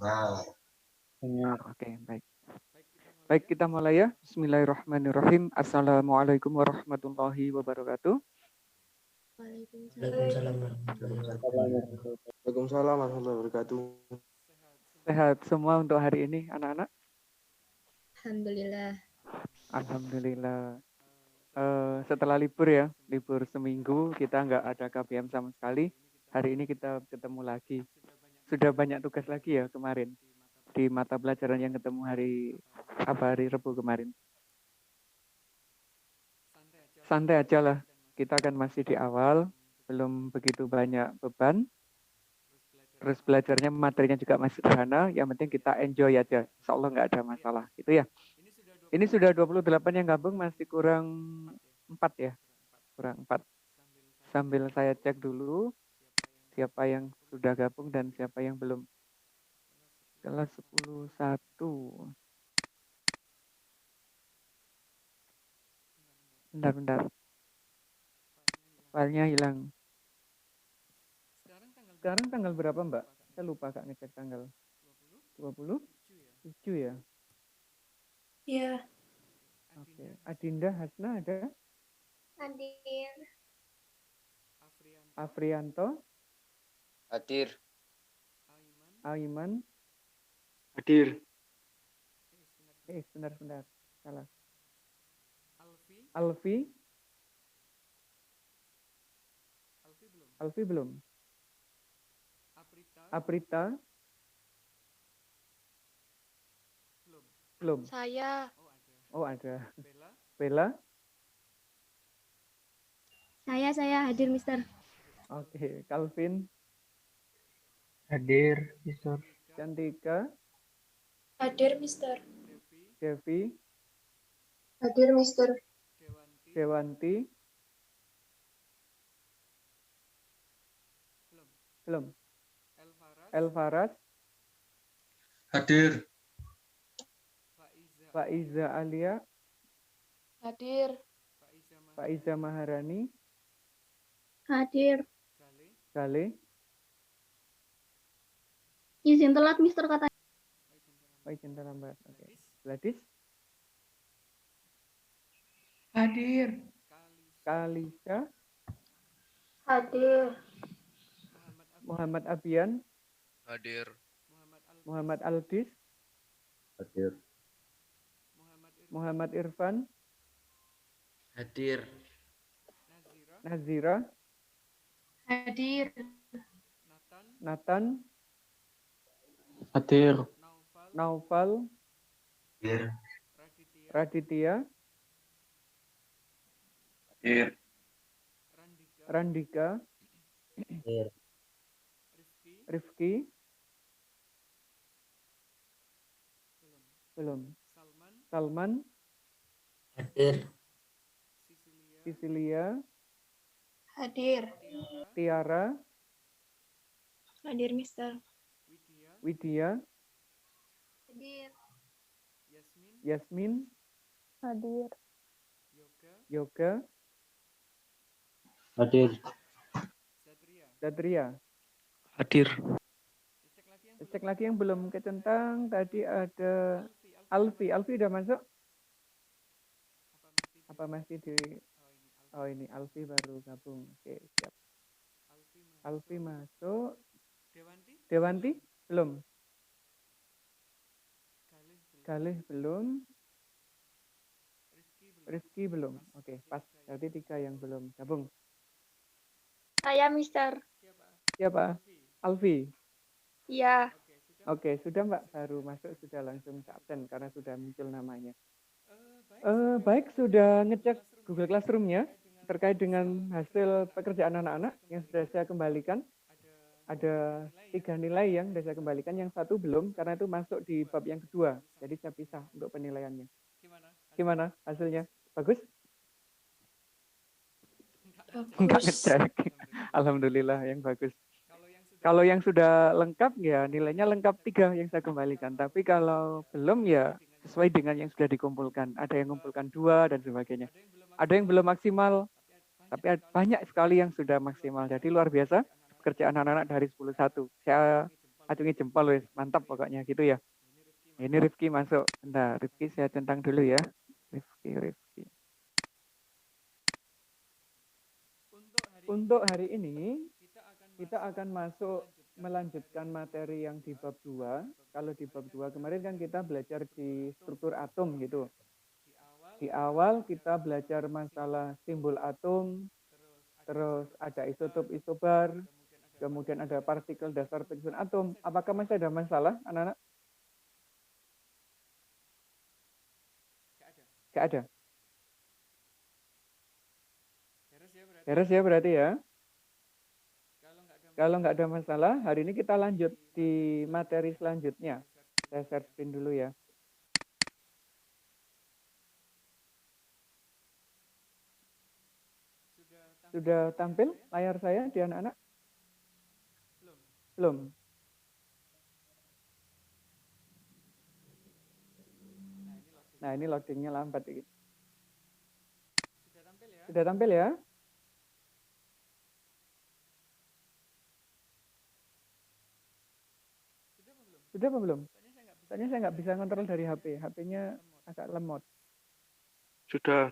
Dengar. Oke, baik. Baik, kita mulai ya. Bismillahirrahmanirrahim. Assalamualaikum warahmatullahi wabarakatuh. Waalaikumsalam warahmatullahi wabarakatuh. Waalaikumsalam warahmatullahi wabarakatuh. Sehat semua untuk hari ini, anak-anak? Alhamdulillah. Alhamdulillah. Setelah libur ya, libur seminggu, kita nggak ada KBM sama sekali. Hari ini kita ketemu lagi. Sudah banyak tugas lagi ya kemarin di mata pelajaran yang ketemu hari Rabu kemarin. Santai aja lah, kita kan masih di awal, belum begitu banyak beban. Terus belajarnya materinya juga masih sederhana, yang penting kita enjoy aja. Insya Allah nggak ada masalah, gitu ya. Ini sudah 28 yang gabung, masih kurang 4 ya. Kurang 4. Sambil saya cek dulu siapa yang sudah gabung dan siapa yang belum. Kelas 10-1. Bentar. Filenya hilang. Sekarang tanggal berapa, Mbak? Saya lupa Kak ngecek tanggal. 27 ya? Iya. Oke. Adinda Hasna ada? Hadir. Afrianto? Hadir. Aiman? Hadir. Sebentar. Salah. Alfi? Alfi belum? Aprita? Belum. Saya. Oh, ada. Bella? Saya hadir, Mister. Oke. Calvin? Hadir, Mister. Cantika? Hadir, Mister. Devi? Hadir, Mister. Dewanti? Belum. Elvaras? Hadir. Faiza Alia? Hadir. Faiza Maharani? Hadir. Gale? Izin telat, Mister, katanya. Oh, izin terlambat. Oke. Gladys? Hadir. Kalisa? Hadir. Muhammad Abian? Hadir. Muhammad Aldis? Hadir. Muhammad Irfan? Hadir. Nazira? Hadir. Nathan? Hadir. Naufal? Hadir. Raditya? Hadir. Randika? Hadir. Rifki? Belum. Salman? Hadir. Sisilia? Hadir. Tiara? Hadir, Mister. Widya? Hadir. Yasmin? Hadir. Yoga? Hadir. Satria? Hadir. Cek lagi yang belum kecentang. Tadi ada Alfi. Alfi udah masuk? Apa masih di... Oh ini Alfi baru gabung. Oke, siap. Alfi masuk. Dewanti? Belum. Galih belum. Rifki belum. Oke, pas. Berarti 3 yang belum gabung. Saya, Mister. Siapa? Alfi? Iya. Oke, sudah Mbak. Baru masuk, sudah langsung absen karena sudah muncul namanya. Baik, sudah ngecek Google Classroom-nya terkait dengan hasil pekerjaan anak-anak yang sudah saya kembalikan. Ada 3 nilai yang sudah saya kembalikan, yang 1 belum karena itu masuk di bab yang kedua. Jadi saya pisah untuk penilaiannya. Gimana hasilnya? Bagus? Enggak ngecek. Alhamdulillah yang bagus. Kalau yang sudah lengkap ya nilainya lengkap 3 yang saya kembalikan. Tapi kalau belum ya sesuai dengan yang sudah dikumpulkan. Ada yang kumpulkan 2 dan sebagainya. Ada yang belum maksimal, tapi banyak sekali yang sudah maksimal. Jadi luar biasa pekerjaan anak-anak dari 10-1. Saya acungi jempol wis, mantap pokoknya gitu ya. Ini Rifki masuk. Bentar, Rifki saya centang dulu ya. Rifki. Untuk hari ini kita akan masuk melanjutkan materi yang di bab 2. Kalau di bab 2 kemarin kan kita belajar di struktur atom gitu. Di awal kita belajar masalah simbol atom, terus ada isotop isobar, kemudian ada partikel dasar penyusun atom. Apakah masih ada masalah, anak-anak? Nggak ada. Beres ya berarti ya. Kalau nggak ada masalah, hari ini kita lanjut di materi selanjutnya. Saya share screen dulu ya. Sudah tampil layar saya di anak-anak? Belum. Nah, ini loadingnya lambat dikit. Sudah tampil ya? Sudah apa belum? Soalnya saya nggak bisa kontrol dari HP. HP-nya agak lemot. Sudah.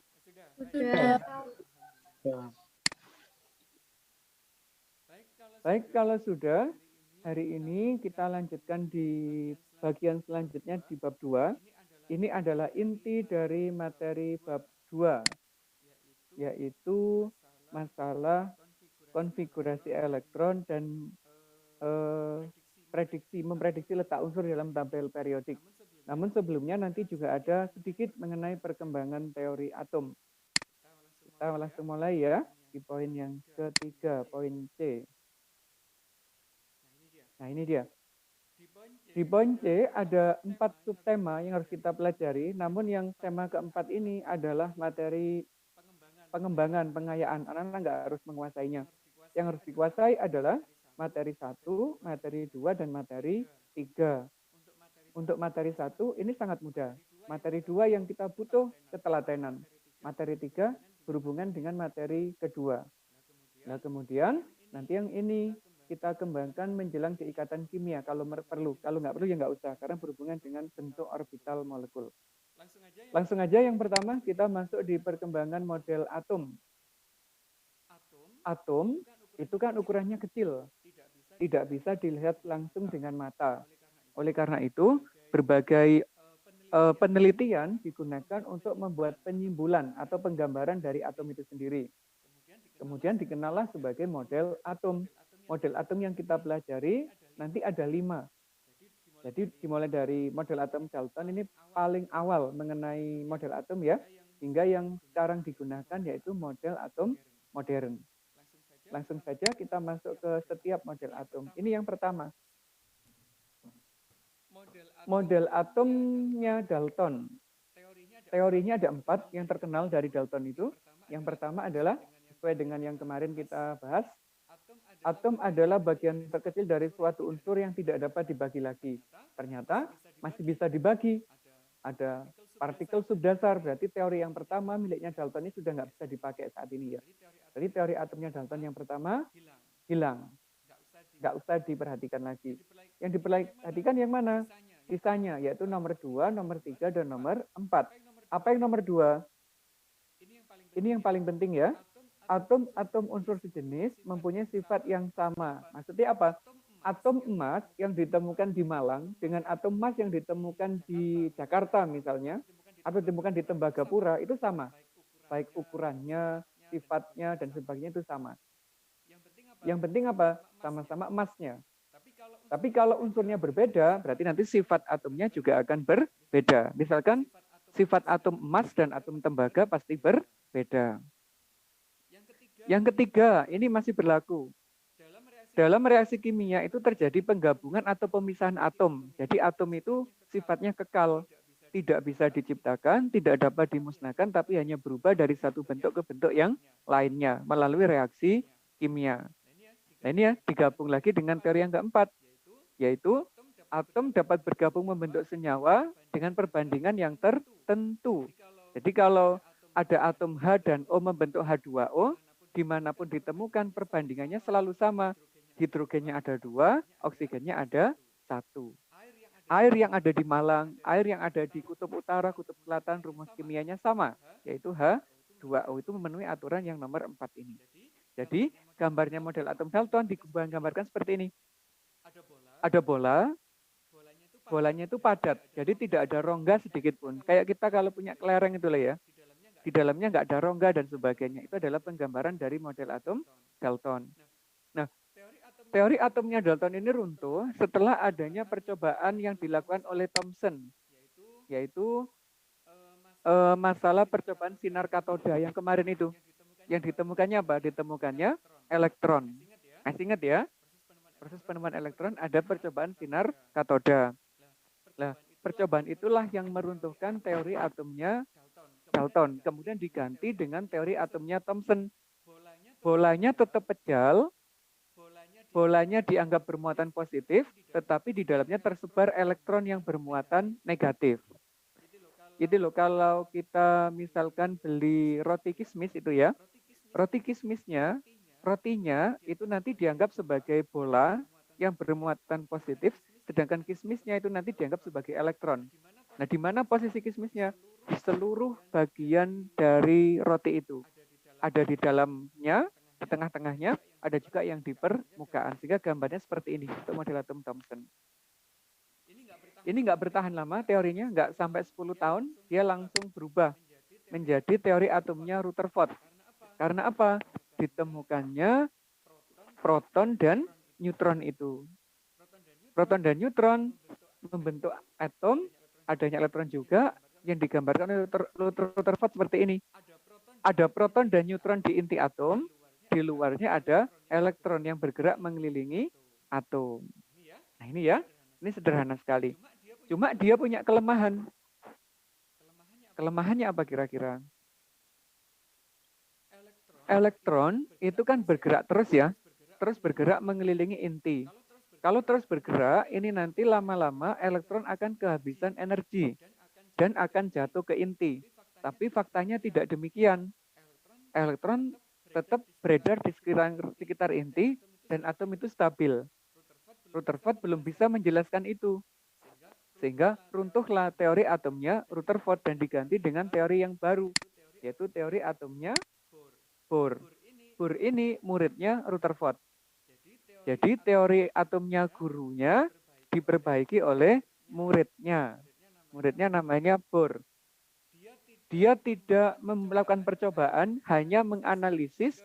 Baik, kalau sudah, hari ini kita lanjutkan di bagian selanjutnya di bab 2. Ini adalah inti dari materi bab 2, yaitu masalah konfigurasi elektron dan memprediksi letak unsur dalam tabel periodik. Namun sebelumnya nanti juga ada sedikit mengenai perkembangan teori atom. Kita langsung mulai ya di poin yang ketiga, poin C. Nah ini dia. Di poin C ada 4 subtema yang harus kita pelajari, namun yang tema keempat ini adalah materi pengembangan, pengayaan. Anak-anak nggak harus menguasainya. Yang harus dikuasai adalah materi 1, materi 2, dan materi 3. Untuk materi 1 ini sangat mudah. Materi 2 yang kita butuh ketelatenan. Materi 3 berhubungan dengan materi kedua. Nah kemudian nanti yang ini kita kembangkan menjelang di ikatan kimia kalau perlu. Kalau nggak perlu ya nggak usah, karena berhubungan dengan bentuk orbital molekul. Langsung aja yang pertama kita masuk di perkembangan model atom. Atom itu kan ukurannya kecil, tidak bisa dilihat langsung dengan mata. Oleh karena itu, berbagai penelitian digunakan untuk membuat penyimbulan atau penggambaran dari atom itu sendiri. Kemudian dikenallah sebagai model atom. Model atom yang kita pelajari nanti ada 5. Jadi dimulai dari model atom Dalton ini paling awal mengenai model atom ya, hingga yang sekarang digunakan yaitu model atom modern. Langsung saja kita masuk ke setiap model atom. Ini yang pertama. Model atomnya Dalton. Teorinya ada 4 yang terkenal dari Dalton itu. Yang pertama adalah sesuai dengan yang kemarin kita bahas. Atom adalah bagian terkecil dari suatu unsur yang tidak dapat dibagi lagi. Ternyata masih bisa dibagi. Ada partikel subdasar, berarti teori yang pertama miliknya Dalton ini sudah nggak bisa dipakai saat ini ya. Jadi teori atomnya Dalton yang pertama hilang. Nggak usah diperhatikan lagi. Yang diperhatikan yang mana? Sisanya, yaitu nomor 2, nomor 3, dan nomor 4. Apa yang nomor 2? Ini yang paling penting ya. Atom-atom unsur sejenis mempunyai sifat yang sama. Maksudnya apa? Atom emas yang ditemukan di Malang dengan atom emas yang ditemukan di Jakarta misalnya, atau ditemukan di Tembagapura itu sama. Baik ukurannya, sifatnya, dan sebagainya itu sama. Yang penting apa? Sama-sama emasnya. Tapi kalau unsurnya berbeda, berarti nanti sifat atomnya juga akan berbeda. Misalkan sifat atom emas dan atom tembaga pasti berbeda. Yang ketiga, ini masih berlaku. Dalam reaksi kimia itu terjadi penggabungan atau pemisahan atom. Jadi atom itu sifatnya kekal, tidak bisa diciptakan, tidak dapat dimusnahkan, tapi hanya berubah dari satu bentuk ke bentuk yang lainnya melalui reaksi kimia. Nah ini ya, digabung lagi dengan teori yang keempat, yaitu atom dapat bergabung membentuk senyawa dengan perbandingan yang tertentu. Jadi kalau ada atom H dan O membentuk H2O, dimanapun ditemukan perbandingannya selalu sama. Hidrogennya ada 2, oksigennya ada satu. Air yang ada di Malang, air yang ada di Kutub Utara, Kutub Selatan, rumus kimianya sama, yaitu H2O. Itu memenuhi aturan yang nomor 4 ini. Jadi, gambarnya model atom Dalton digambarkan seperti ini. Ada bola, bolanya itu padat, jadi tidak ada rongga sedikit pun. Kayak kita kalau punya kelereng itu lah ya, di dalamnya nggak ada rongga dan sebagainya. Itu adalah penggambaran dari model atom Dalton. Nah, teori atomnya Dalton ini runtuh setelah adanya percobaan yang dilakukan oleh Thomson, yaitu masalah percobaan sinar katoda yang kemarin itu. Yang ditemukannya apa? Ditemukannya elektron. Masih ingat ya? Proses penemuan elektron ada percobaan sinar katoda. Nah, percobaan itulah yang meruntuhkan teori atomnya Dalton. Kemudian diganti dengan teori atomnya Thomson. Bolanya tetap pejal, bolanya dianggap bermuatan positif, tetapi di dalamnya tersebar elektron yang bermuatan negatif. Jadi loh, kalau kita misalkan beli roti kismis itu ya, roti kismisnya, rotinya itu nanti dianggap sebagai bola yang bermuatan positif, sedangkan kismisnya itu nanti dianggap sebagai elektron. Nah, di mana posisi kismisnya? Di seluruh bagian dari roti itu. Ada di dalamnya, di tengah-tengahnya, ada juga yang di permukaan. Sehingga gambarnya seperti ini, untuk model atom Thomson. Ini nggak bertahan lama teorinya, nggak sampai 10 tahun, dia langsung berubah menjadi teori atomnya Rutherford. Karena apa? Ditemukannya proton dan neutron itu. Proton dan neutron membentuk atom, adanya elektron juga, yang digambarkan oleh Rutherford seperti ini. Ada proton dan neutron di inti atom, di luarnya ada elektron yang bergerak mengelilingi atom. Nah ini ya, ini sederhana sekali. Cuma dia punya kelemahan. Kelemahannya apa kira-kira? Elektron itu kan bergerak terus ya, terus bergerak mengelilingi inti. Kalau terus bergerak, ini nanti lama-lama elektron akan kehabisan energi dan akan jatuh ke inti. Tapi faktanya tidak demikian. Elektron tetap beredar di sekitar inti dan atom itu stabil. Rutherford belum bisa menjelaskan itu. Sehingga runtuhlah teori atomnya Rutherford dan diganti dengan teori yang baru, yaitu teori atomnya Bohr. Bohr ini muridnya Rutherford. Jadi teori atomnya gurunya diperbaiki oleh muridnya. Muridnya namanya Bohr. Dia tidak melakukan percobaan, hanya menganalisis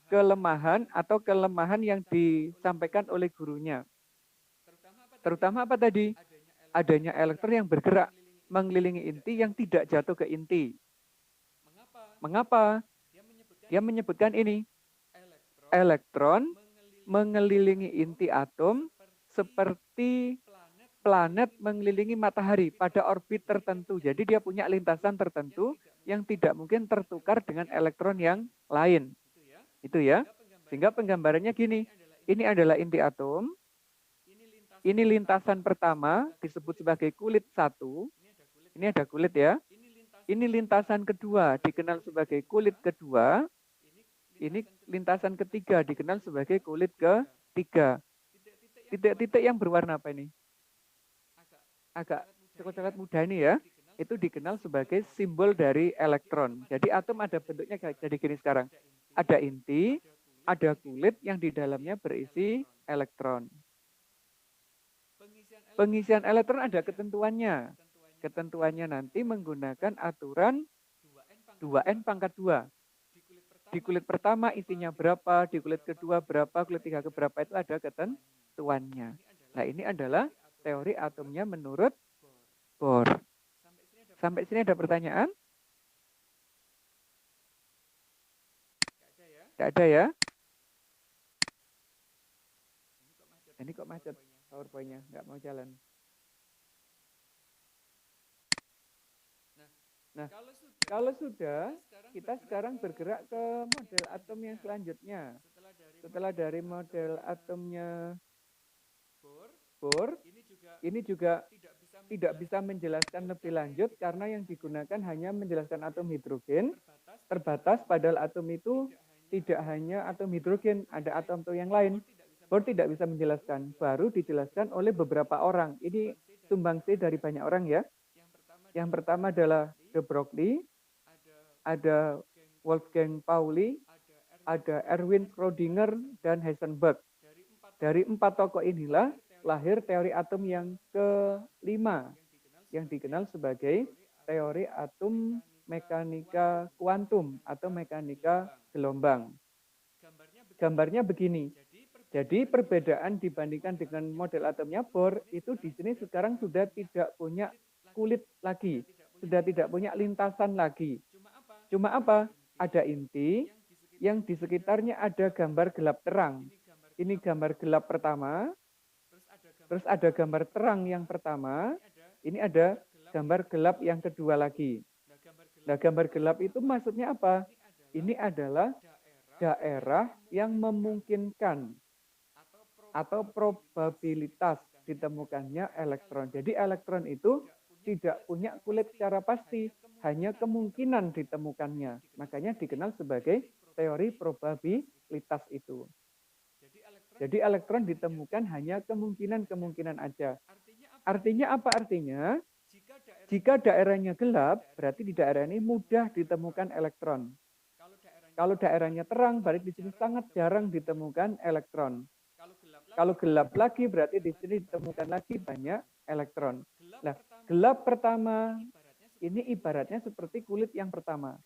kelemahan atau kelemahan yang disampaikan oleh gurunya. Terutama apa tadi? Adanya elektron yang bergerak mengelilingi inti yang tidak jatuh ke inti. Mengapa? Dia menyebutkan ini. Elektron mengelilingi inti atom seperti planet mengelilingi matahari pada orbit tertentu. Jadi dia punya lintasan tertentu yang tidak mungkin tertukar dengan elektron yang lain. Itu ya. Sehingga penggambarannya gini. Ini adalah inti atom. Ini lintasan pertama disebut sebagai kulit 1. Ini ada kulit ya. Ini lintasan kedua dikenal sebagai kulit kedua. Ini lintasan ketiga dikenal sebagai kulit ketiga. Titik-titik yang berwarna apa ini? Agak coklat muda ini ya. Itu dikenal sebagai simbol dari elektron. Jadi atom ada bentuknya jadi gini sekarang. Ada inti, ada kulit yang di dalamnya berisi elektron. Pengisian elektron ada ketentuannya. Ketentuannya nanti menggunakan aturan 2n pangkat 2. Di kulit pertama isinya berapa, di kulit kedua berapa, kulit tiga keberapa itu ada ketentuannya. Nah ini adalah teori atomnya menurut Bohr. Sampai sini ada pertanyaan? Tidak ada ya? Ini kok macet PowerPoint-nya, nggak mau jalan. Nah, kalau sudah, kita sekarang bergerak ke model atom yang selanjutnya. Setelah dari model atomnya Bohr, ini juga tidak bisa menjelaskan lebih lanjut karena yang digunakan hanya menjelaskan atom hidrogen, terbatas padahal atom itu tidak hanya atom hidrogen, ada atom yang lain. Bohr tidak bisa menjelaskan, baru dijelaskan oleh beberapa orang. Ini sumbangsih dari banyak orang ya. Yang pertama adalah de Broglie, ada Wolfgang Pauli, ada Erwin Schrödinger, dan Heisenberg. Dari 4 tokoh inilah lahir teori atom yang kelima, yang dikenal sebagai teori atom mekanika kuantum atau mekanika gelombang. Gambarnya begini. Jadi perbedaan dibandingkan dengan model atomnya Bohr itu di sini sekarang sudah tidak punya kulit lagi, sudah tidak punya lintasan lagi. Cuma apa? Ada inti yang di sekitarnya ada gambar gelap terang. Ini gambar gelap pertama, terus ada gambar terang yang pertama, ini ada gambar gelap yang kedua lagi. Nah, gambar gelap itu maksudnya apa? Ini adalah daerah yang memungkinkan atau probabilitas ditemukannya elektron. Jadi elektron itu tidak punya kulit secara pasti, hanya kemungkinan ditemukannya. Makanya dikenal sebagai teori probabilitas itu. Jadi elektron ditemukan hanya kemungkinan-kemungkinan aja. Artinya apa artinya? Jika daerahnya gelap, berarti di daerah ini mudah ditemukan elektron. Kalau daerahnya terang, berarti di sini sangat jarang ditemukan elektron. Kalau gelap lagi, berarti di sini ditemukan lagi banyak elektron. Nah, gelap pertama ini ibaratnya seperti kulit yang pertama.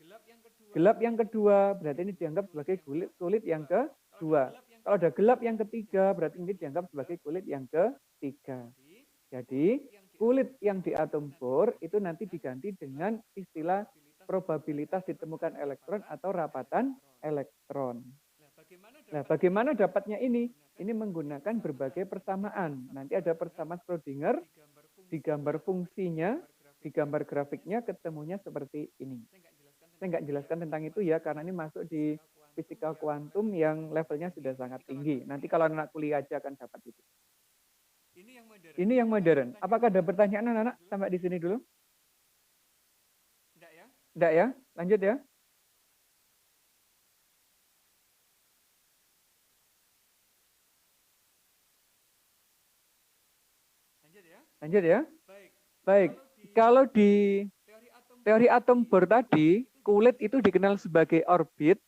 Gelap yang kedua, berarti ini dianggap sebagai kulit yang kedua. Kalau ada gelap yang ketiga, berarti ini dianggap sebagai kulit yang ketiga. Jadi, kulit yang di atom Bohr itu nanti diganti dengan istilah probabilitas ditemukan elektron atau rapatan elektron. Nah, bagaimana dapatnya ini? Ini menggunakan berbagai persamaan. Nanti ada persamaan Schrödinger, di gambar fungsinya, di gambar grafiknya ketemunya seperti ini. Saya nggak jelaskan tentang itu ya, karena ini masuk di fisika kuantum yang levelnya sudah sangat tinggi. Nanti kalau anak kuliah aja akan dapat itu. Ini yang modern. Apakah ada pertanyaan anak-anak sampai di sini dulu? Enggak ya? Lanjut ya. Lanjut ya. Baik. Kalau di teori atom Bohr tadi, kulit itu dikenal sebagai orbit.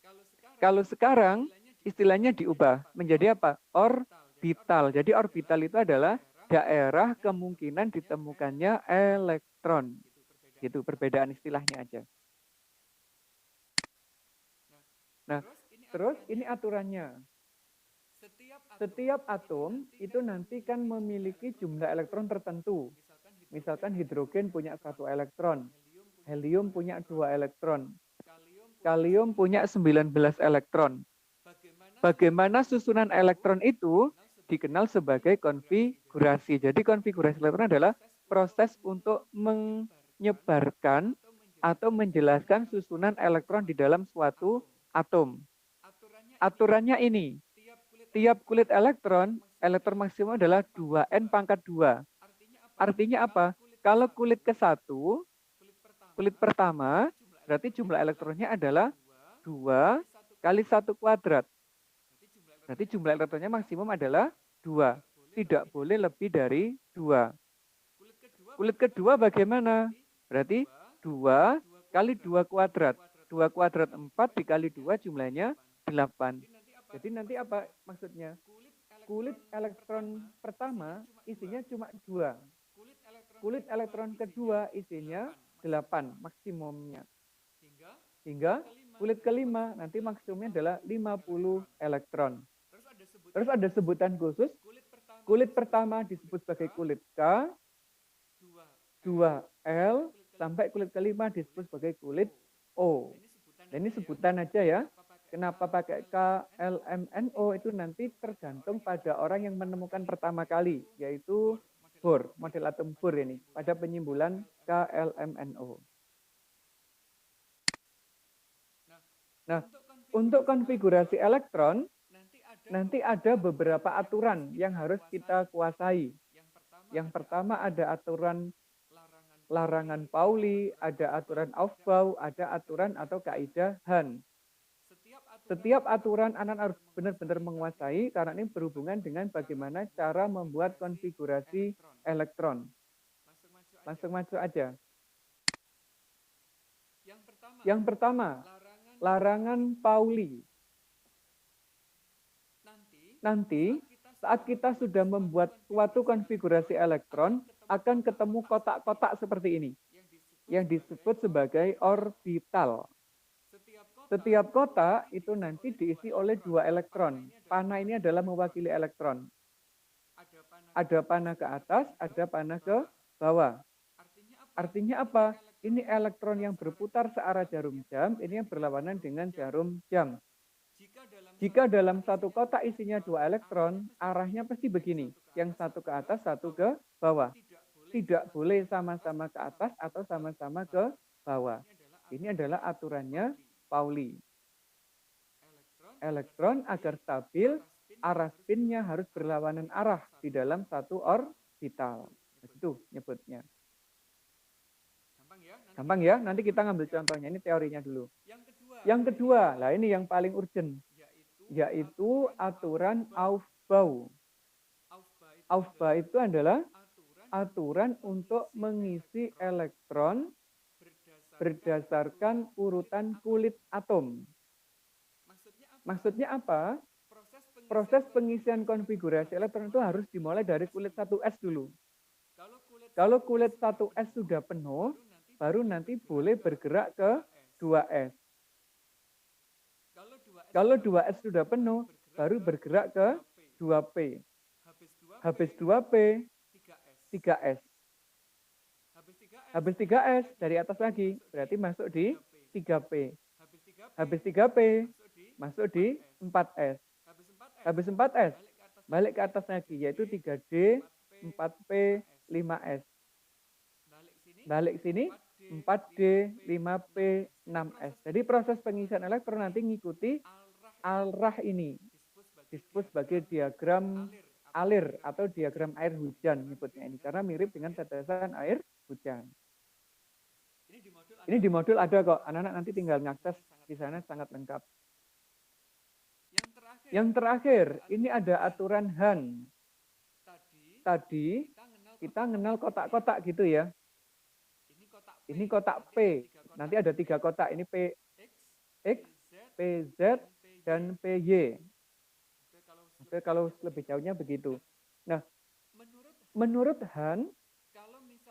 Kalau sekarang istilahnya diubah menjadi apa? Orbital. Jadi orbital itu adalah daerah kemungkinan ditemukannya elektron. Gitu perbedaan istilahnya aja. Nah, terus ini aturannya. Setiap atom itu nanti kan memiliki jumlah elektron tertentu. Misalkan hidrogen punya 1 elektron, helium punya 2 elektron, kalium punya 19 elektron. Bagaimana susunan elektron itu dikenal sebagai konfigurasi. Jadi konfigurasi elektron adalah proses untuk menyebarkan atau menjelaskan susunan elektron di dalam suatu atom. Aturannya ini, tiap kulit elektron maksimum adalah 2n pangkat 2. Artinya apa? Kalau kulit ke-1, kulit pertama, berarti jumlah elektronnya adalah 2 kali 1 kuadrat. Berarti jumlah elektronnya maksimum adalah 2. Tidak boleh lebih dari 2. Kulit kedua bagaimana? Berarti 2 kali 2 kuadrat. 2 kuadrat 4 dikali 2 jumlahnya 8. Jadi nanti apa maksudnya? Kulit elektron pertama isinya cuma 2. Kulit elektron kedua isinya 8 maksimumnya. Hingga kulit kelima nanti maksimumnya adalah 50 elektron. Terus ada sebutan khusus. Kulit pertama disebut sebagai kulit K, 2L, sampai kulit kelima disebut sebagai kulit O. Nah, ini sebutan aja ya. Kenapa pakai KLMNO itu nanti tergantung pada orang yang menemukan pertama kali, yaitu Bohr, model atom Bohr ini, pada penyimbulan KLMNO. Nah, untuk konfigurasi elektron, nanti ada beberapa aturan yang harus kita kuasai. Yang pertama ada aturan larangan Pauli, ada aturan Aufbau, ada aturan atau kaidah Hahn. Setiap aturan anak harus benar-benar menguasai karena ini berhubungan dengan bagaimana cara membuat konfigurasi elektron. Langsung maju aja. Yang pertama, larangan Pauli. Nanti saat kita sudah membuat suatu konfigurasi elektron, akan ketemu kotak-kotak seperti ini, yang disebut sebagai orbital. Setiap kotak itu nanti diisi oleh 2 elektron. Panah ini adalah mewakili elektron. Ada panah ke atas, ada panah ke bawah. Artinya apa? Ini elektron yang berputar searah jarum jam, ini yang berlawanan dengan jarum jam. Jika dalam satu kotak isinya 2 elektron, arahnya pasti begini. Yang satu ke atas, satu ke bawah. Tidak boleh sama-sama ke atas atau sama-sama ke bawah. Ini adalah aturannya Pauli. Elektron agar stabil, arah spinnya harus berlawanan arah di dalam satu orbital. Itu nyebutnya. Gampang ya, nanti kita ngambil contohnya. Ini teorinya dulu. Yang kedua, lah ini yang paling urgent, yaitu aturan Aufbau. Aufbau itu adalah aturan untuk mengisi elektron berdasarkan urutan kulit atom. Maksudnya apa? Proses pengisian konfigurasi elektron itu harus dimulai dari kulit 1s dulu. Kalau kulit 1s sudah penuh, baru nanti boleh bergerak ke 2s. Kalau 2s sudah penuh, baru bergerak ke 2p. Habis 2p, 3s. Habis 3s, dari atas lagi, berarti masuk di 3p. Habis 3p, masuk di 4s. Habis 4s, balik ke atas lagi, yaitu 3d, 4p, 5s. Balik sini, 4d, 5p, 6s. Jadi proses pengisian elektron nanti ngikuti arah ini. Disebut sebagai diagram alir atau diagram air hujan nyebutnya ini. Karena mirip dengan tetesan air hujan. Ini di modul ada kok. Anak-anak nanti tinggal ngakses di sana sangat lengkap. Yang terakhir, ini ada aturan Han. Tadi kita kenal kotak-kotak gitu ya. Ini kotak P. Nanti ada 3 kotak. Ini PX, PZ, dan PY. Oke, kalau lebih jauhnya begitu. Nah, menurut Han,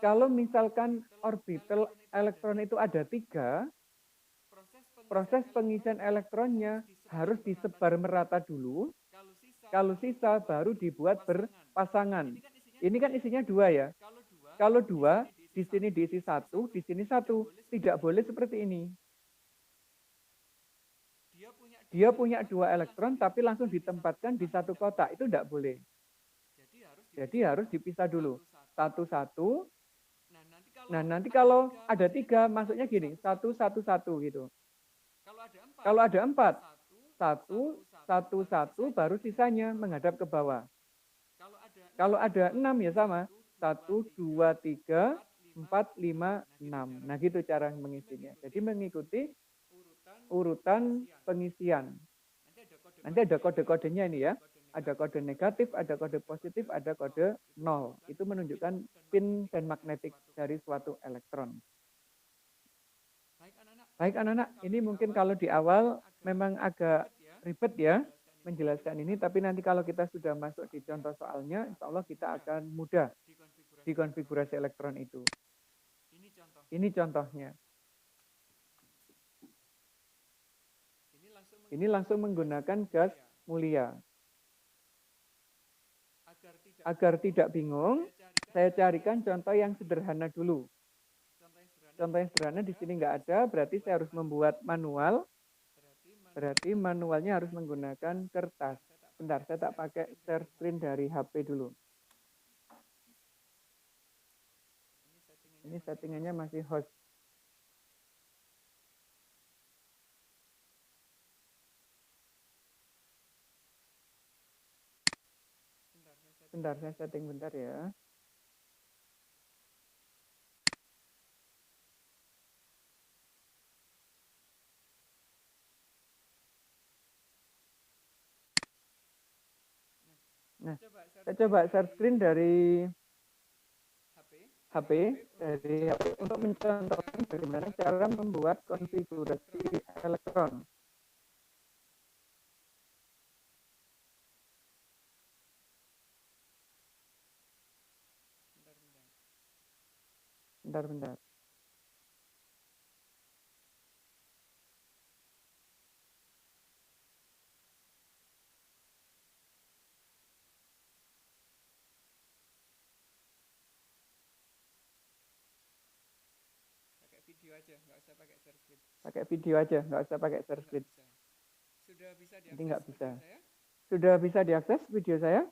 kalau misalkan orbital elektron itu ada 3, proses pengisian elektronnya harus disebar merata dulu. Kalau sisa baru dibuat berpasangan. Ini kan isinya 2 ya. Kalau 2, di sini diisi 1, di sini 1. Tidak boleh seperti ini. Dia punya 2 elektron tapi langsung ditempatkan di satu kotak. Itu tidak boleh. Jadi harus dipisah dulu. 1, 1. Nah, nanti kalau ada 3, masuknya gini. 1, 1, 1 gitu. Kalau ada 4, 1, 1, 1, baru sisanya menghadap ke bawah. Kalau ada 6 ya sama. 1, 2, 3, 4, 5, 6. Nah gitu cara mengisinya. Jadi mengikuti urutan pengisian. Nanti ada kode-kodenya ini ya. Ada kode negatif, ada kode positif, ada kode 0. Itu menunjukkan spin dan magnetik dari suatu elektron. Baik anak-anak, ini mungkin kalau di awal memang agak ribet ya menjelaskan ini. Tapi nanti kalau kita sudah masuk di contoh soalnya, insya Allah kita akan mudah di konfigurasi elektron itu. Ini contohnya. Ini langsung menggunakan gas mulia. Agar tidak bingung, saya carikan contoh yang sederhana dulu. Contoh yang sederhana di sini nggak ada, berarti saya harus membuat manual. Berarti manualnya harus menggunakan kertas. Bentar, saya tak pakai share screen dari HP dulu. Ini settingannya masih host. Bentar, saya setting bentar ya. Saya coba share screen dari HP untuk mencontohkan bagaimana cara membuat konfigurasi elektron. Bentar. Pakai video aja, nggak usah pakai share screen. Pakai video aja, nggak usah pakai share screen. Sudah bisa diakses Nanti nggak bisa. video saya? Sudah bisa diakses video saya?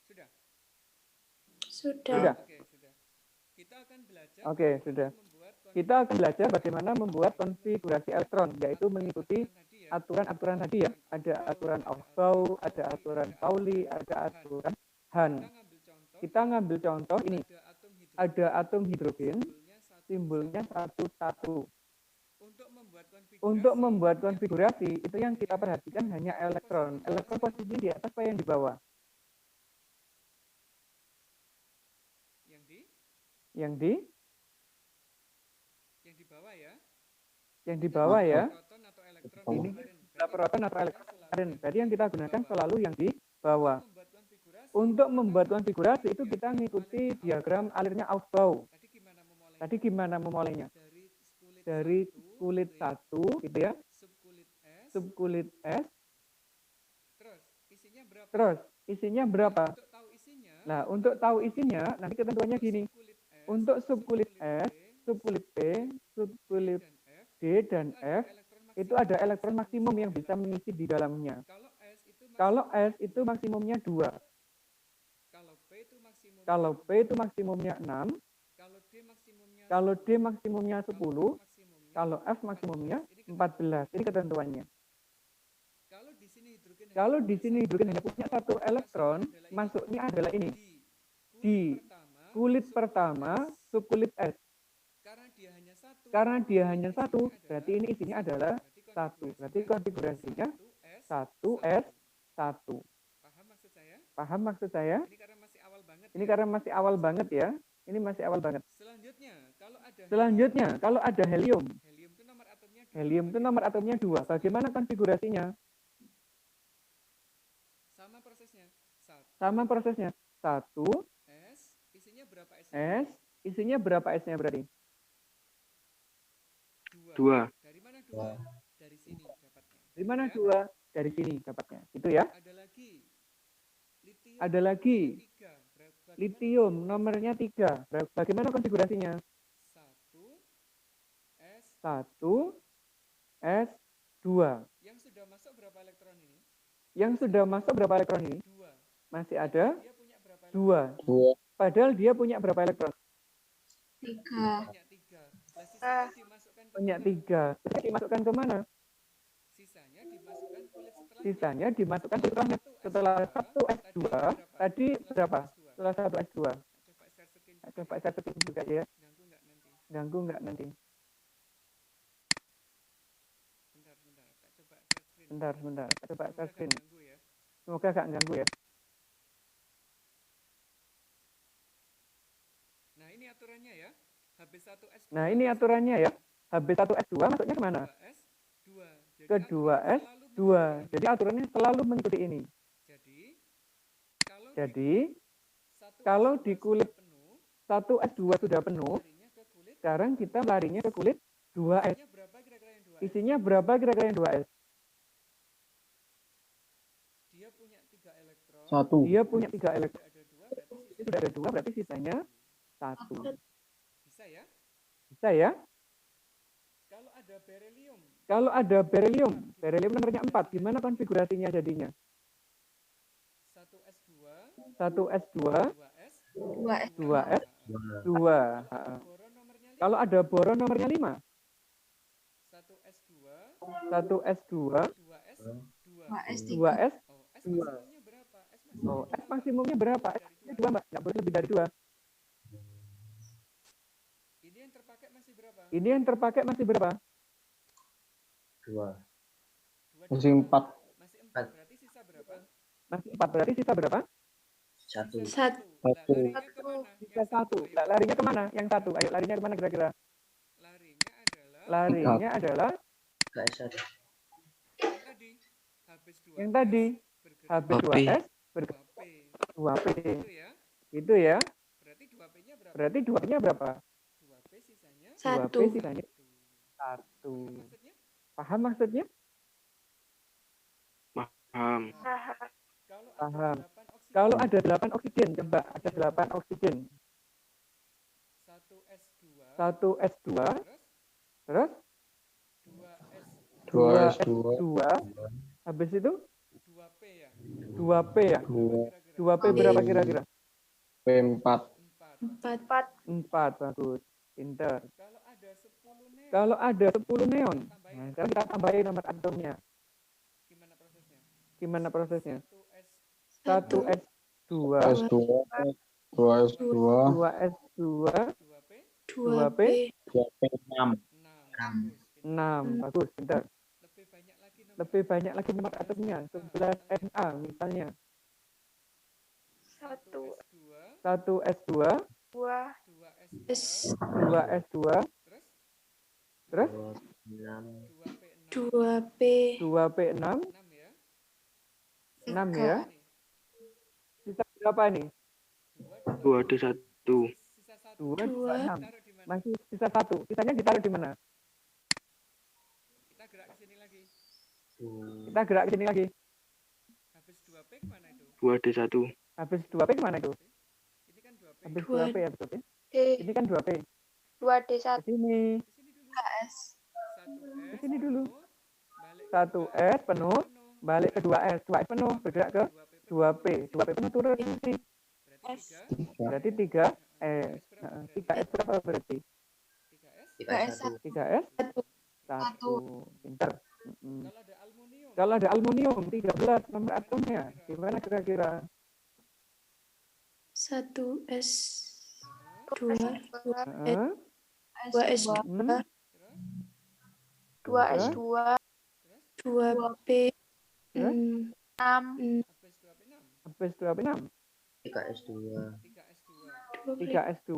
Sudah? Sudah. Oke, sudah. Kita akan belajar Oke, sudah. membuat Kita akan belajar bagaimana membuat konfigurasi elektron, yaitu mengikuti aturan-aturan tadi ya. Ada aturan Aufbau, ada aturan Pauli, ada aturan Han. Kita ngambil contoh ini. Ada atom hidrogen, simbolnya 1,1. Untuk membuat konfigurasi, itu yang kita perhatikan hanya elektron. Elektron posisi di atas apa yang di bawah? Yang di bawah ya. Yang di bawah ya. Proton atau elektron Ini kemarin. proton atau elektron. Jadi yang kita gunakan selalu yang di bawah. Untuk membuat konfigurasi itu kita mengikuti diagram alirnya Aufbau. Tadi gimana memulainya? Dari kulit 1 gitu ya. Subkulit S. Terus isinya berapa? Nah, untuk tahu isinya nanti ketentuannya gini. Untuk subkulit S, subkulit P, subkulit D dan F itu ada elektron maksimum yang bisa mengisi di dalamnya. Kalau S itu maksimumnya 2. Kalau P itu maksimumnya 6. Kalau D maksimumnya 10. Kalau F maksimumnya 14. Ini ketentuannya. Kalau di sini hidrogen hanya punya 1 elektron, masuknya adalah ini. Di kulit pertama, subkulit S. Karena dia hanya 1, berarti ini isinya adalah 1. Berarti konfigurasinya 1S1. Paham maksud saya? Ini karena masih awal banget ya. Ini masih awal banget. Selanjutnya, kalau ada helium. Helium itu nomor atomnya 2. Bagaimana konfigurasinya? Sama prosesnya. 1 S, isinya berapa S-nya berarti? 2. Dari mana 2? Dari sini dapatnya. Itu ya. Ada lagi. Litium nomornya 3. Bagaimana konfigurasinya? 1 S2. Yang sudah masuk berapa elektron ini? Masih ada 2. Padahal dia punya berapa elektron? 3. Punya 3. Dimasukkan ke mana? Sisanya dimasukkan setelah 1S2. Tadi berapa? Setelah 1S2. Coba share screen juga ya. Ganggu nggak nanti? Bentar. Coba share screen. Semoga nggak ganggu ya. Nah, ini aturannya ya. Hb1S2 masuknya kemana? Ke 2S2. Jadi aturannya selalu mengikuti ini. Jadi, kalau di kulit 1S2 sudah penuh, sekarang kita larinya ke kulit 2S. Isinya berapa kira-kira yang 2S? Dia punya 3 elektron. Sudah ada 2, berarti sisanya 1. Bisa ya? Kalau ada berelium nomornya 4, gimana konfigurasinya jadinya? 1S2, 2S2. Kalau ada boron nomornya 5? 1S2, 2S2. Oh, S maksimumnya berapa? S-nya 2, Mbak. Nggak boleh lebih dari 2. Ini yang terpakai masih berapa? 2. Masih 4. Masih 4. Berarti sisa berapa? Satu. Satu. Larinya kemana? Sisa 1. Ayo. Larinya kemana? Yang 1. Ayo larinya kemana kira-kira? Larinya adalah Larinya adalah KS1. yang tadi. Habis 2 yang tadi. Habis 2S 2P. Itu ya. Itu ya. Berarti 2P-nya berapa? Berarti 2P-nya berapa? 2P sisanya 2P 1. sisanya 1. maksudnya? Paham maksudnya? Paham. Kalau Paham. ada 8 oksigen. Kalau ada 8 oksigen, coba ada 8 oksigen. 1S2. 1S2, Terus terus 2S 2S2, habis itu 2P ya. 2P ya. Kira-kira 2P berapa kira-kira? P4. 4. 4, bagus. Pinter. Kalau ada 10 neon. Kalau ada 10 neon, Tambahin. nah sekarang kita tambahin nomor atomnya. Gimana prosesnya? Gimana prosesnya? 1S 1S2, S2. 2S2. 2S2, 2P 2P, 2P6. 6. 6. Bagus, pinter. Lebih banyak lagi nomor. Lebih banyak lagi nomor atomnya. 11Na misalnya. 1S2 1S2, 2S2 S 2S2, terus terus 6. 2P6 2P 2P6, 6 ya. 6 ya. Sisa berapa nih? 2D1. Sisa 1. 2, Dua. 6. Taruh di mana? Masih sisa 1. Sisanya ditaruh di mana? Kita gerak ke sini lagi. Kita gerak ke sini lagi. Habis 2P kemana itu? 2D1. Habis 2P kemana itu? Ini kan 2P. Habis 2. 2P ya, betul ya? D Ini kan 2P. 2D1 Ke sini. Ke sini dulu. KS 1S Ke sini dulu. balik 1S penuh, balik ke 2S. 2S penuh, bergerak ke 2P. 2P penuh turun ke sini. Berarti 3. Berarti 3S. 3S berapa berarti? 3S. 3S1. 3S? 1. 1. Pinter. Mm-mm. Kalau ada aluminium. Kalau ada aluminium 13 nomor atomnya, gimana kira-kira? 1S 2 Heeh. 2S2 Mm. 2S2 2P Terus? 6 Habis 2P6. Habis 2P6. 3S2. 3S2.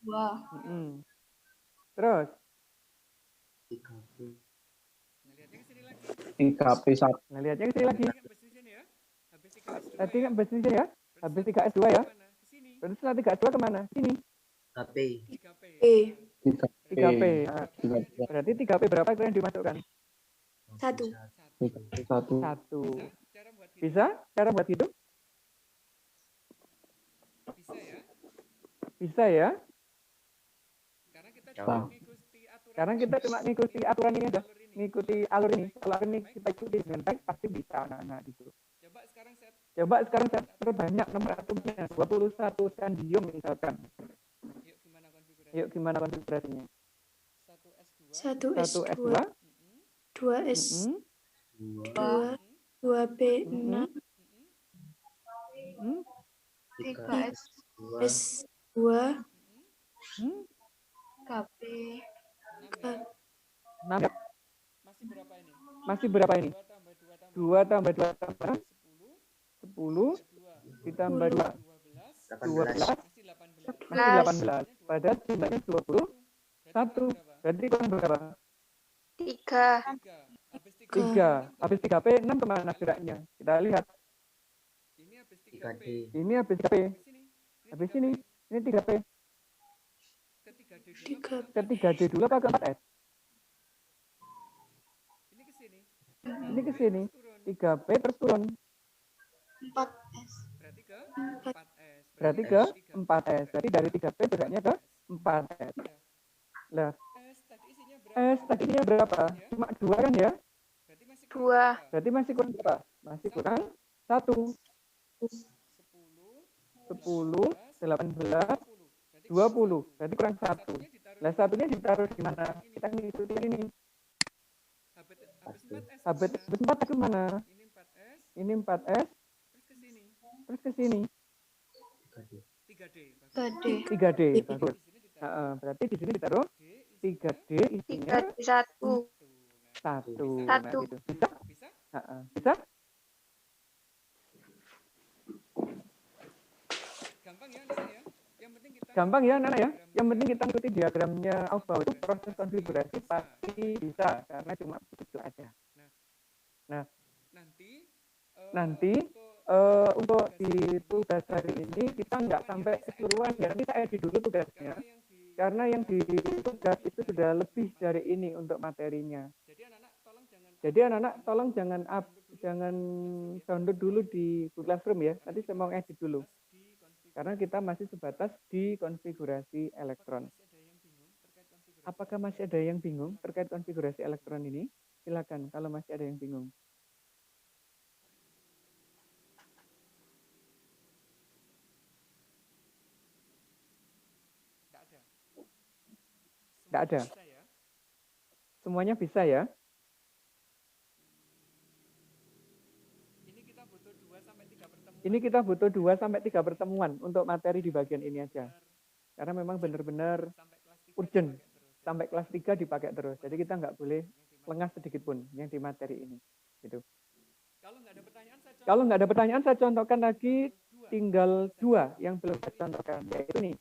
2 Mm-mm. Terus? 3P. Nah, lihatnya ke sini lagi. 3P1. Nah, lihatnya ke sini lagi. Tadi kan habis di sini ya. Habis 3S2 Tadi ya. kan habis ini ya. Terus Habis setelah 3S2 ya. kemana? Ke sini. Terus setelah 3S2 kemana? Sini. HP. 3P. P 3P. Nah, Nah, berarti 3P berapa itu yang dimasukkan? 1 1. 1. Cara buat gitu. Bisa? Cara buat gitu? Bisa ya. Bisa ya. Karena kita Ya. cuma mengikuti aturan. Sekarang kita cuma ngikuti aturan ini aja. Alur ini. Ngikuti alur ini. Kalau alur ini kita ikuti dengan baik, pasti bisa anak-anak gitu. Coba sekarang set. Coba sekarang saya terbanyak nomor atomnya. 21 scandium misalkan. Yuk gimana konfigurasi? Yuk gimana konfigurasinya? 1S2. 1S2. 2S Mm-mm. 2. 2P6 Mm. 3S2. S2 Hmm. KP 6 ya. 6 ya. Masih berapa ini? Masih berapa ini? 2 tambah 2 tambah 2 tambah 2 tambah 10 10 ditambah 2 12 18. masih 18. masih 18. Padahal jumlahnya 21. Berarti kurang berapa? 3 3. Habis 3. 3. Habis 3P 6 kemana geraknya? Kita lihat. Ini habis 3P. 3D. Ini habis 3P. Habis sini. Habis ini. Ini 3P. Ke 3D dulu. 3 Ke 3D dulu apa ke 4S? Ini ke sini. Ini ke sini. Terus turun. 3P terus turun. 4S Berarti ke 4S. Berarti ke 4S. Berarti dari 3P geraknya ke 4S. Lah, S tadi isinya berapa? S tadinya berapa? Cuma 2 kan ya? Berarti masih 2. kurang Berarti masih kurang berapa? Masih kurang 1. 10, 18, 20. Berarti kurang 1. Lah satunya ditaruh di mana? Kita ngikutin ini. Habis 4S. Habis 4 ke mana? Ini 4S. Ini 4S. Terus ke sini. Terus ke sini. 3D. 3D 3D. Bagus. Di sini ditaruh Berarti di sini ditaruh D. 3D isinya 3D1 1. Satu. Nah, gitu. Bisa? Bisa? Bisa? Gampang ya anak-anak ya. Yang penting kita ikuti diagramnya Aufbau itu proses konfigurasi pasti bisa karena cuma begitu aja. Nah, nanti untuk di tugas hari ini kita nggak sampai keseluruhan ya. Nanti saya edit dulu tugasnya. Karena yang di tugas itu sudah lebih dari ini untuk materinya. Jadi anak-anak tolong jangan download dulu di Google Classroom ya. Nanti saya mau edit dulu. Karena kita masih sebatas di konfigurasi elektron. Apakah masih ada yang bingung terkait konfigurasi elektron ini? Silakan kalau masih ada yang bingung. Tidak ada. Semuanya bisa ya? Ini kita butuh 2 sampai 3 pertemuan untuk materi di bagian ini aja. Karena memang benar-benar urgent. Sampai kelas 3 dipakai terus. Jadi kita nggak boleh lengah sedikit pun yang di materi ini. Gitu. Kalau nggak ada pertanyaan, saya contohkan lagi tinggal 2 yang belum saya contohkan. Yaitu nih.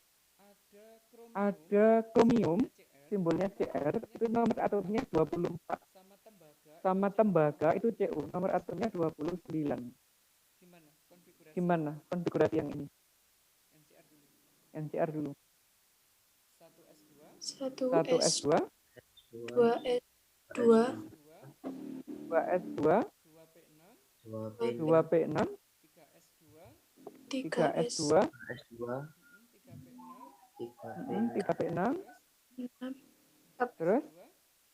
Ada kromium, simbolnya Cr, itu nomor atomnya 24. Sama tembaga itu Cu, nomor atomnya 29. Gimana konfigurasi yang ini? NCR dulu. 1S2, 2S2, 2S2, 2P6, 3S2, 3P6, terus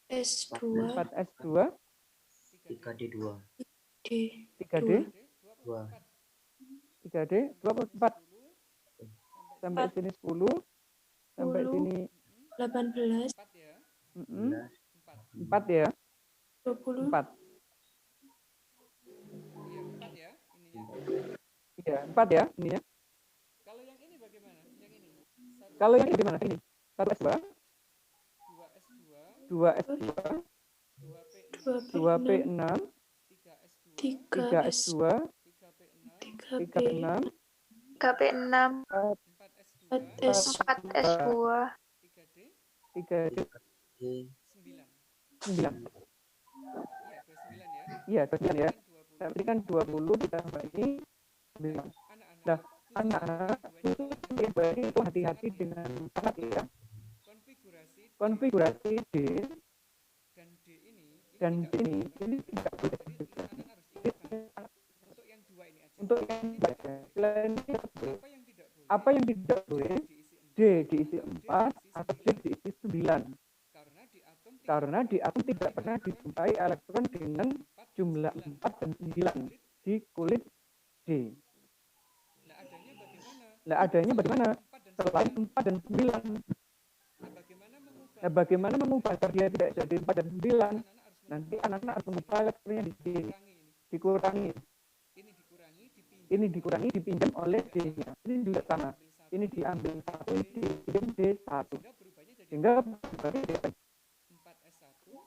S2, 4S2, 3D2 3D, 2 3D, 24. Sampai sini 10, sampai sini 18, 4 ya, 20, 4. Iya, 4 ya, ini ya. Kalau yang ini gimana? Ini 1S2, 2S2, 2P6, 3S2, 3P6, 3P6, 4S, 4S2, 3D, 9. Iya, 29 ya. Tapi kan 20 ditambah ini 9. Nah, anak-anak itu hati-hati dengan syarat ya. Konfigurasi D dan D ini tidak boleh berbeda. Untuk yang baca, selain itu apa yang tidak boleh? D diisi 4 atau D diisi 9. Karena di atom tidak pernah dijumpai elektron dengan jumlah 4 dan 9 di kulit D. Nah, adanya bagaimana? Selain 4 dan 9. Nah, bagaimana mengubah agar dia tidak jadi 4 dan 9? Nanti anak-anak harus mengubah elektronnya dikurangi. Ini dikurangi, dipinjam oleh D-nya. Ini juga sama. Ini diambil 1, dipinjam D1. Sehingga berarti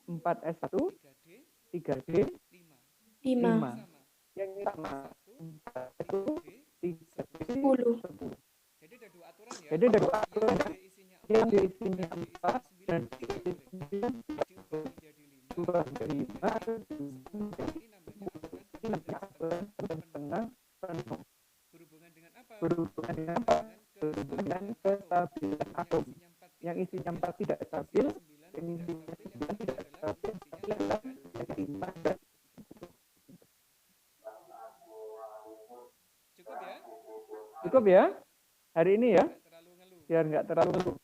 4S1, 3D, 5. Yang sama 4S1, 3D, 10. Jadi ada 2 aturan ya. Yang diisinya 4 dan diisi 9, 2 dari 5, berhubungan dengan apa? Berhubungan dengan kestabilan atom. Yang isinya 4 tidak stabil, yang isinya 9 tidak stabil, adalah yang 5 dan 10. Cukup ya? Hari ini ya? Biar nggak terlalu ngeluh.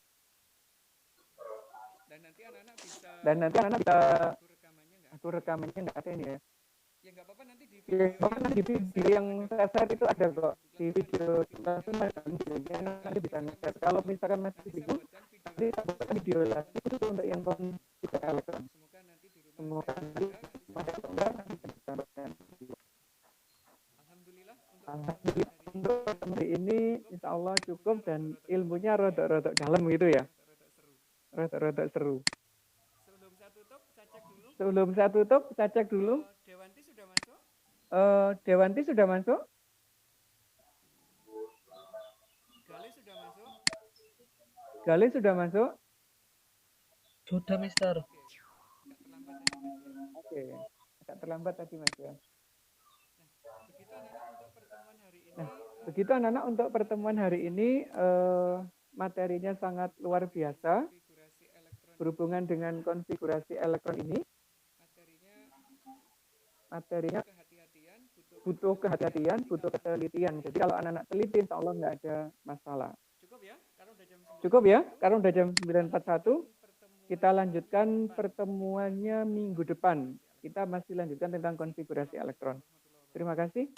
Dan nanti anak-anak bisa atur rekamannya nggak ada ini ya. Ya nggak apa-apa nanti di video yang saya share itu ada kok. Di video langsung ada videonya, nanti bisa nge-share. Kalau misalkan masih bingung, nanti saya buat video lagi itu untuk yang tidak elektron. Semoga nanti pada nanti bisa dapatkan. Alhamdulillah untuk hari ini insya Allah cukup dan ilmunya rodok-rodok dalam gitu ya. Rodok-rodok seru. Sebelum saya tutup, saya cek dulu. Dewanti sudah masuk? Dewanti sudah masuk? Gali sudah masuk? Galih sudah masuk? Sudah, Mister. Oke, agak terlambat tadi Mas ya. Oke, agak terlambat tadi Mas ya. Nah, begitu anak-anak untuk pertemuan hari ini materinya sangat luar biasa Konfigurasi elektron berhubungan dengan konfigurasi elektron ini. Materinya kehati-hatian, butuh kehati-hatian, butuh ketelitian. Jadi kalau anak-anak teliti, insya Allah nggak ada masalah. cukup ya? Karena udah jam 9. Cukup ya? Karena udah jam 9.41. Kita lanjutkan pertemuannya minggu depan. Kita masih lanjutkan tentang konfigurasi elektron. Terima kasih.